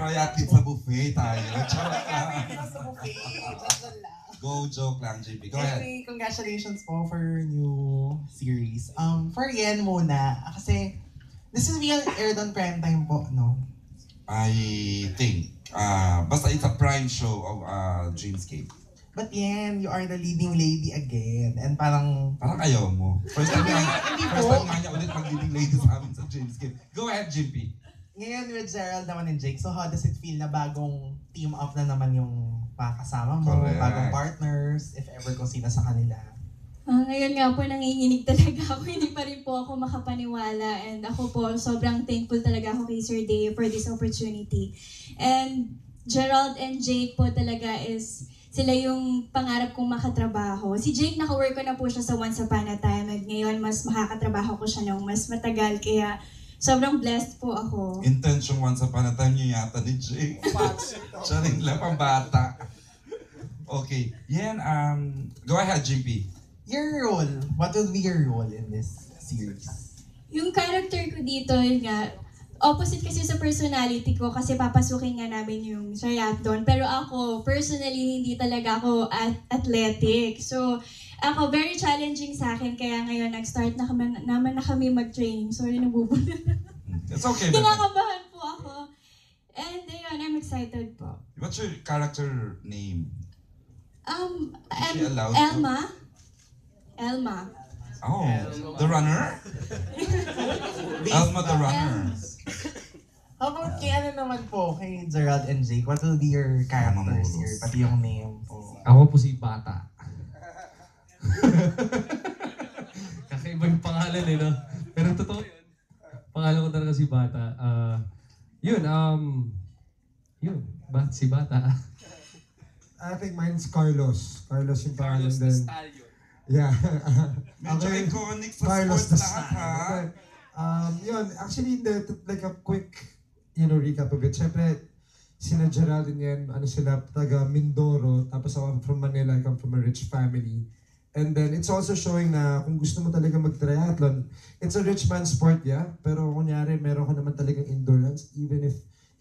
triathlete sa buffet tayo. Charot lang. Sa buffet. Joke lang. Go, joke lang, JP. Go ahead. Anyway, congratulations po for new series. For Yen muna, kasi this is being aired on prime time po, no? I think, basta it's a prime show of Dreamscape. But Yen, you are the leading lady again. And parang... Parang ayaw mo. First time Hindi nga po. niya ulit mag-leading lady sa amin sa Dreamscape. Go ahead, JP. Ngayon with Gerald naman and Jake, so how does it feel na bagong team up na naman yung kasama mo, Correct. bagong partners, if ever kung sino sa kanila? Ngayon nga po, nanginginig talaga ako. Hindi pa rin po ako makapaniwala. And ako po, sobrang thankful talaga ako kay Sir Dave for this opportunity. And Gerald and Jake po talaga is sila yung pangarap kong makatrabaho. Si Jake, naka-work ko na po siya sa Once Upon a Time. At ngayon, mas makakatrabaho ko siya ng mas matagal. Kaya sobrang blessed po ako. Intense yung Once Upon a Time niya yata ni Jake. Charing lang, pambata. Okay. Yan, go ahead, JP. Your role, what will be your role in this series? Yung character ko dito, yun nga, opposite kasi sa personality ko kasi papasukin nga namin yung triathlon. Pero ako, personally, hindi talaga ako athletic. So, ako, very challenging sa akin. Kaya ngayon, nag-start na kami mag-training. Sorry, nabubulol. It's okay, bebe. Kinakabahan po ako. And ayun, I'm excited po. What's your character name? Is she allowed Elma. Oh, the runner? Elma the runner. How about kay ano naman po, kay Gerald and Jake, what will be your characters here? Pati yung name po. Ako po si Bata. Kakaiba yung pangalan eh, no? Pero totoo yun. Pangalan ko talaga si Bata. Yun, si Bata. I think mine's Carlos. Carlos yung pangalan Carlos din. Stallion. Yeah. Medyo Okay. iconic sa Carlos sports the lahat, ha? Yun, actually, like a quick, recap of it. Siyempre, sina Geraldine yan, sila, taga Mindoro, tapos ako I'm from Manila, I come from a rich family. And then, it's also showing na kung gusto mo talaga mag-triathlon, it's a rich man's sport, yeah? Pero kunyari, meron ka naman talagang endurance, even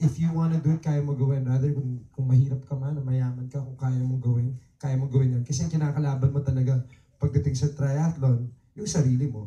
if you wanna do it, kaya mo gawin. Rather, kung mahirap ka man, mayaman ka, kung kaya mo gawin yan. Kasi kinakalaban mo talaga pagdating sa triathlon, yung sarili mo.